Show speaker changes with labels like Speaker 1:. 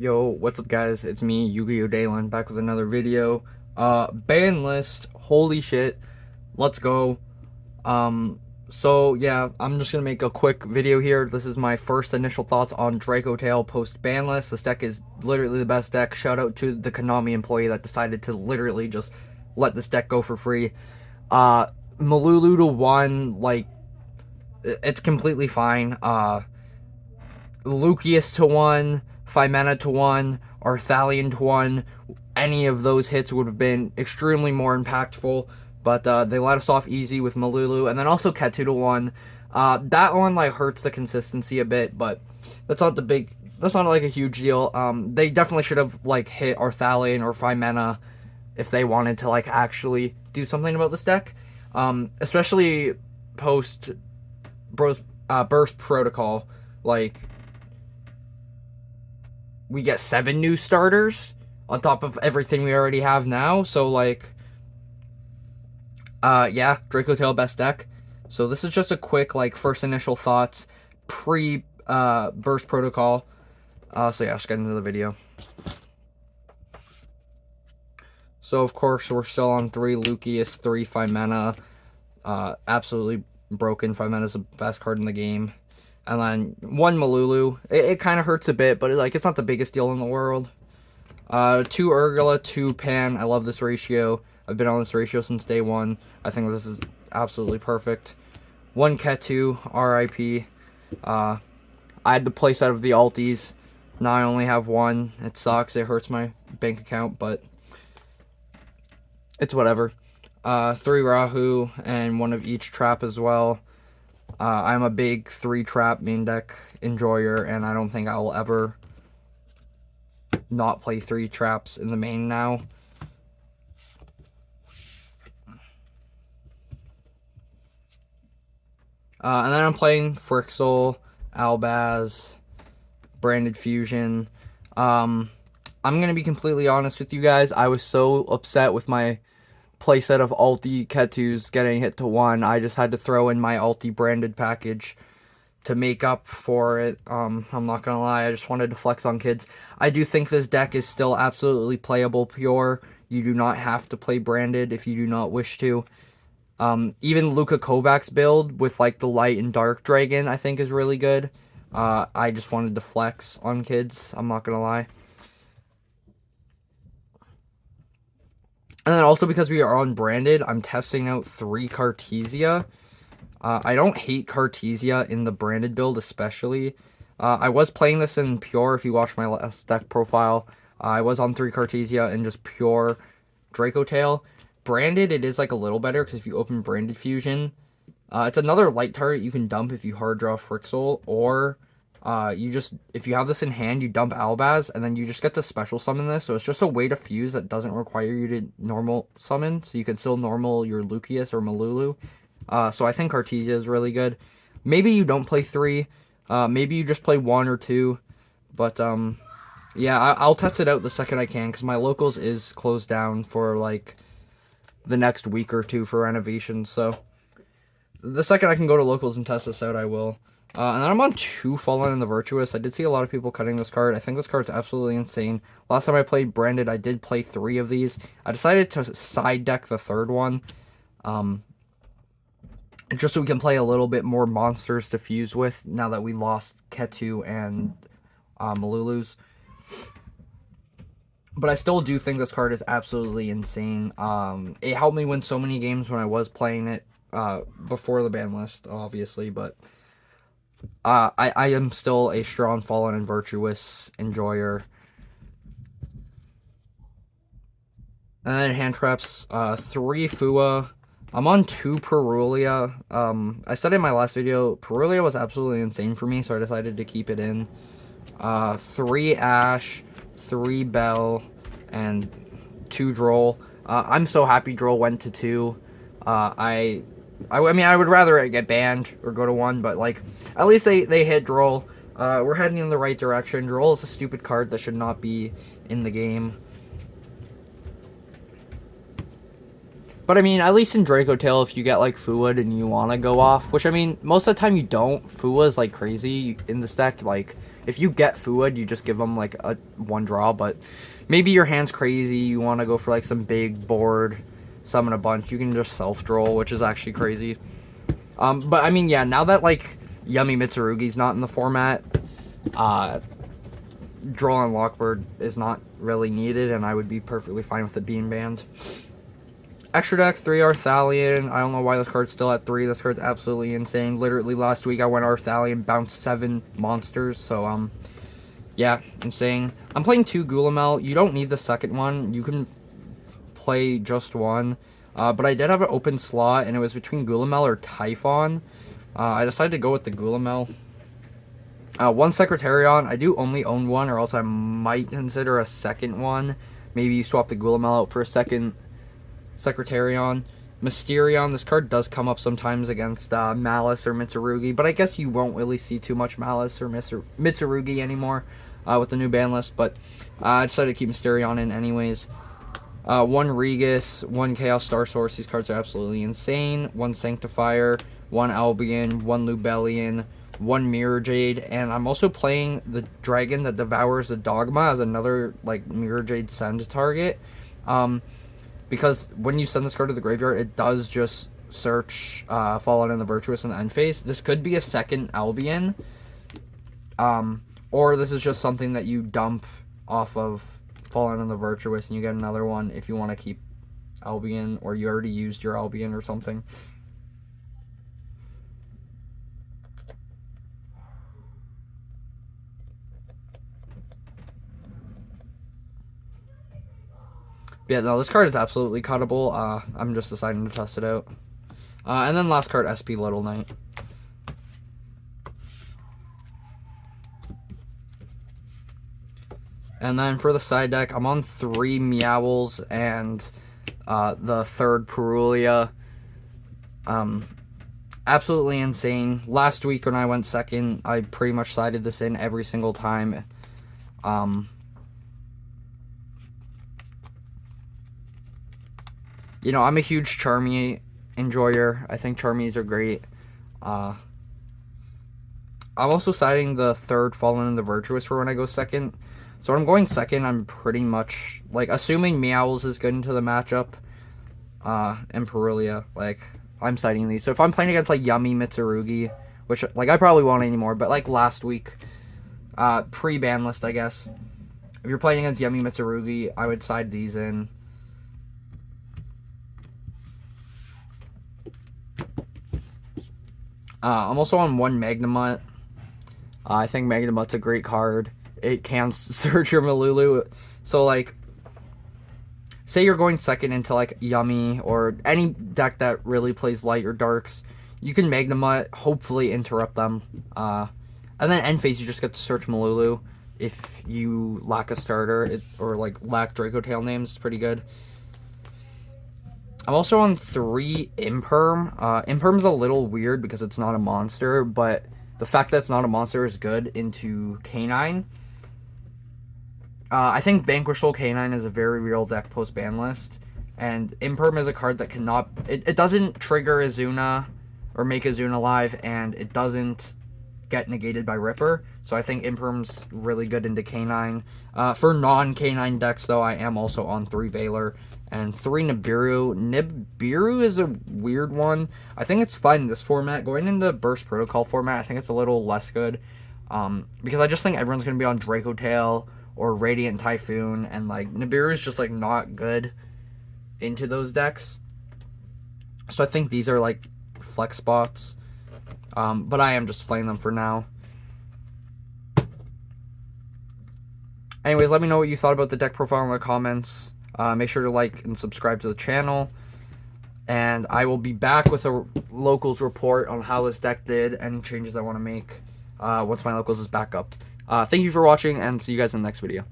Speaker 1: Yo, what's up guys? It's me, Yu-Gi-Oh! Daylan, back with another video. Ban list, holy shit, let's go. So yeah, I'm just gonna make a quick video here. This is my first initial thoughts on Dracotail post ban list. This deck is literally the best deck. Shout out to the Konami employee that decided to literally just let this deck go for free. Uh, Malulu to 1, like, it's completely fine. Lucius to 1, Phimena to 1, Arthalion to 1. Any of those hits would have been extremely more impactful, but they let us off easy with Malulu, and then also Ketu to 1. That one like hurts the consistency a bit, but that's not the big. That's not like a huge deal. They definitely should have like hit Arthalion or Phimena if they wanted to like actually do something about this deck, especially post Burst Protocol. Like, we get 7 new starters on top of everything we already have now. So like, yeah, Dracotail best deck. So this is just a quick like first initial thoughts pre Burst Protocol. So yeah, let's get into the video. So of course we're still on 3 Lucius, 3 Phimena. Absolutely broken. Phimena's the best card in the game. And then 1 Malulu. It kind of hurts a bit, but it's not the biggest deal in the world. 2 Urgula, 2 Pan. I love this ratio. I've been on this ratio since day 1. I think this is absolutely perfect. 1 Ketu, RIP. I had the place out of the alties. Now I only have 1. It sucks. It hurts my bank account, but it's whatever. 3 Rahu and 1 of each trap as well. I'm a big 3 trap main deck enjoyer, and I don't think I will ever not play 3 traps in the main now. And then I'm playing Frixel, Albaz, Branded Fusion. I'm going to be completely honest with you guys. I was so upset with my playset of Alti Ketus getting hit to 1. I just had to throw in my Alti branded package to make up for it. I'm not gonna lie, I just wanted to flex on kids. I do think this deck is still absolutely playable pure. You do not have to play branded if you do not wish to. Even Luka Kovac's build with like the light and dark dragon I think is really good. I just wanted to flex on kids, I'm not gonna lie. And then also because we are unbranded, I'm testing out 3 Cartesia. I don't hate Cartesia in the branded build especially. I was playing this in pure if you watch my last deck profile. I was on 3 Cartesia and just pure Dracotail. Branded, it is like a little better because if you open Branded Fusion, it's another light target you can dump if you hard draw Frixel, or if you have this in hand, you dump Albaz, and then you just get to special summon this, so it's just a way to fuse that doesn't require you to normal summon, so you can still normal your Lucius or Malulu. So I think Cartesia is really good. Maybe you don't play 3, maybe you just play 1 or 2, but yeah, I'll test it out the second I can, because my locals is closed down for like the next week or 2 for renovations, so the second I can go to locals and test this out, I will. And then I'm on 2 Fallen and the Virtuous. I did see a lot of people cutting this card. I think this card's absolutely insane. Last time I played Branded, I did play 3 of these. I decided to side deck the 3rd one. Just so we can play a little bit more monsters to fuse with now that we lost Ketu and Malulus. But I still do think this card is absolutely insane. It helped me win so many games when I was playing it before the ban list, obviously, but I am still a strong Fallen and Virtuous enjoyer. And then hand traps, 3 Fua. I'm on 2 Perulia. I said in my last video, Perulia was absolutely insane for me, so I decided to keep it in. 3 Ash, 3 Bell, and 2 Droll. I'm so happy Droll went to 2. I mean, I would rather it get banned or go to 1, but like, at least they hit Droll. We're heading in the right direction. Droll is a stupid card that should not be in the game. But I mean, at least in Dracotail, if you get like Fuad and you want to go off, which I mean, most of the time you don't. Fua is like crazy in this deck. Like, If you get Fuad, you just give them like a 1 draw, but maybe your hand's crazy, you want to go for like some big board, summon a bunch, you can just self-draw, which is actually crazy. But I mean, yeah, now that like Yummy Mitsurugi's not in the format, Draw on Lockbird is not really needed, and I would be perfectly fine with it being banned. Extra deck, 3 Arthalion. I don't know why this card's still at 3. This card's absolutely insane. Literally last week I went Arthalion, bounced 7 monsters, so yeah, insane. I'm playing 2 Gulamel. You don't need the second one. You can play just one. But I did have an open slot, and it was between Gulamel or Typhon. I decided to go with the Gulamel. 1 Secretarion. I do only own 1, or else I might consider a second one. Maybe you swap the Gulamel out for a second Secretarion. Mysterion. This card does come up sometimes against Malice or Mitsurugi, but I guess you won't really see too much Malice or Mitsurugi anymore with the new ban list, but I decided to keep Mysterion in anyways. 1 Regis, 1 Chaos Star Source. These cards are absolutely insane. 1 Sanctifier, 1 Albion, 1 Lubellion, 1 Mirror Jade, and I'm also playing the Dragon that Devours the Dogma as another like Mirror Jade send target. Because when you send this card to the graveyard, it does just search Fallen and the Virtuous in the end phase. This could be a second Albion, or this is just something that you dump off of Fallen and the Virtuous and you get another one if you want to keep Albion, or you already used your Albion or something. Yeah, no, this card is absolutely cuttable. I'm just deciding to test it out. And then last card, SP Little Knight. And then for the side deck, I'm on 3 Meowls and the 3rd Perulia. Absolutely insane. Last week when I went second, I pretty much sided this in every single time. You know, I'm a huge Charmy enjoyer. I think Charmies are great. I'm also citing the 3rd Fallen and the Virtuous for when I go second. So when I'm going second, I'm pretty much, like, assuming Meowls is good into the matchup, and Perulia, like, I'm citing these. So if I'm playing against, like, Yummy Mitsurugi, which, like, I probably won't anymore, but, like, last week, pre-ban list, I guess, if you're playing against Yummy Mitsurugi, I would side these in. I'm also on 1 Magnemite. I think Magnemite's a great card. It can search your Malulu. So, like, say you're going second into, like, Yummy or any deck that really plays light or darks. You can Magnemite, hopefully interrupt them. And then end phase, you just get to search Malulu. If you lack a starter, or, like, lack Dracotail names, it's pretty good. I'm also on 3 Imperm. Imperm's a little weird because it's not a monster, but the fact that it's not a monster is good into Canine. I think Vanquish Soul Canine is a very real deck post-ban list, and Imperm is a card that cannot... It doesn't trigger Azuna, or make Azuna live, and it doesn't get negated by Ripper, so I think Imperm's really good into Canine. For non-Canine decks, though, I am also on 3 Valor, and 3 Nibiru. Nibiru is a weird one. I think it's fun in this format. Going into Burst Protocol format, I think it's a little less good. Because I just think everyone's going to be on Dracotail or Radiant Typhoon, and like Nibiru is just like not good into those decks. So I think these are like flex spots. But I am just playing them for now. Anyways, let me know what you thought about the deck profile in the comments. Make sure to like and subscribe to the channel. And I will be back with a locals report on how this deck did, any changes I want to make once my locals is back up. Thank you for watching, and see you guys in the next video.